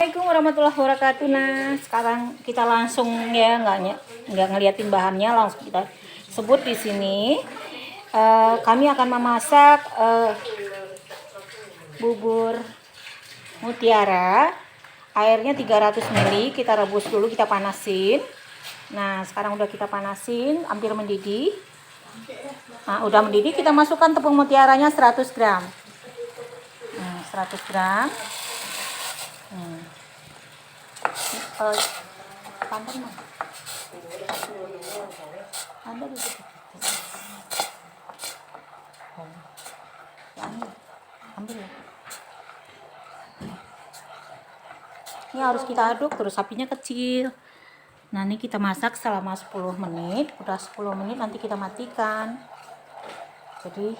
Assalamualaikum warahmatullahi wabarakatuh. Nah, sekarang kita langsung ya nggak ngeliatin bahannya, langsung kita sebut di sini. Kami akan memasak bubur mutiara. Airnya 300 ml, kita rebus dulu, kita panasin. Nah, sekarang udah kita panasin, hampir mendidih. Nah, udah mendidih, kita masukkan tepung mutiaranya 100 gram. 100 gram. Pandan mah. Ada di situ. Ambil ya. Ini harus kita aduk terus, apinya kecil. Nah, ini kita masak selama 10 menit. Udah 10 menit nanti kita matikan. Jadi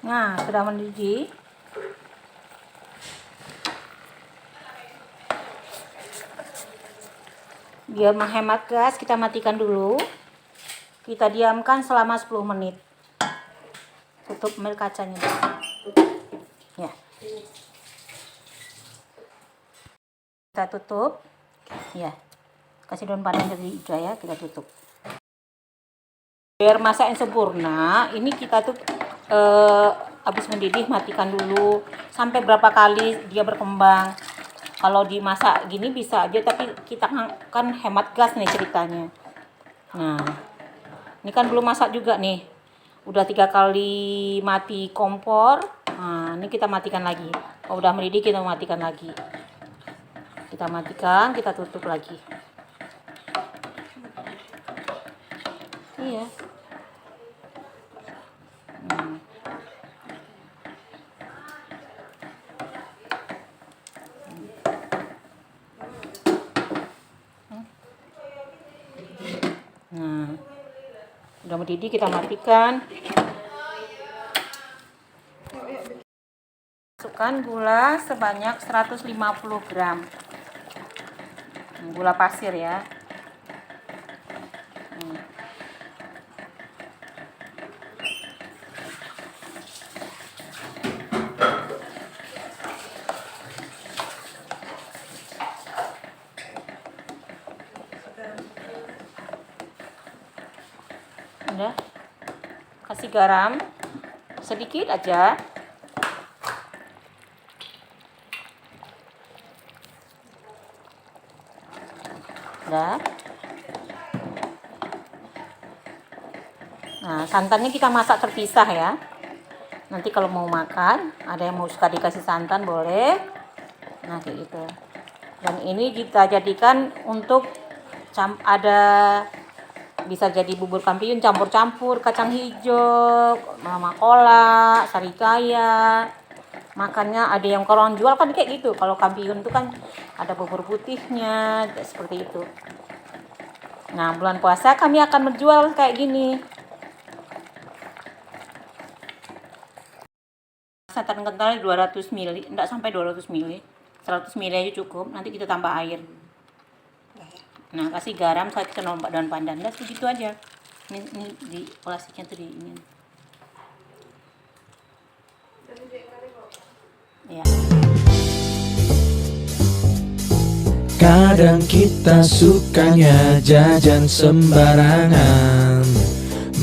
nah, sudah mendidih. Biar menghemat gas, kita matikan dulu. Kita diamkan selama 10 menit. Tutup kacanya. Ya. Kita tutup. Ya. Kasih daun pandan dari hijau ya, kita tutup. Biar masak yang sempurna, ini kita tuh habis mendidih matikan dulu sampai berapa kali dia berkembang. Kalau dimasak gini bisa aja, tapi kita kan hemat gas nih ceritanya. Nah, ini kan belum masak juga nih, udah 3 kali mati kompor. Nah, ini kita matikan lagi. Kalau udah mendidih kita matikan lagi, kita matikan, kita tutup lagi. Iya. Nah, udah mendidih, kita matikan. Masukkan gula sebanyak 150 gram. Gula pasir ya. Udah, kasih garam sedikit aja. Udah. Nah, santannya kita masak terpisah ya. Nanti kalau mau makan, ada yang mau suka dikasih santan boleh. Nah, kayak gitu. Dan ini kita jadikan untuk ada, bisa jadi bubur kampiun campur-campur kacang hijau, mama kolak, sarikaya. Makannya ada yang orang jual kan kayak gitu. Kalau kampiun itu kan ada bubur putihnya, seperti itu. Nah, bulan puasa kami akan menjual kayak gini. Santan kental 200 ml, enggak sampai 200 ml. 100 ml aja cukup. Nanti kita tambah air. Nah, kasih garam, saya kena daun pandan, dan segitu aja. Ini di plastiknya tuh di ini. Ya. Kadang kita sukanya jajan sembarangan,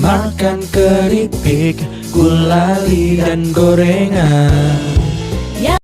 makan keripik, gulali dan gorengan.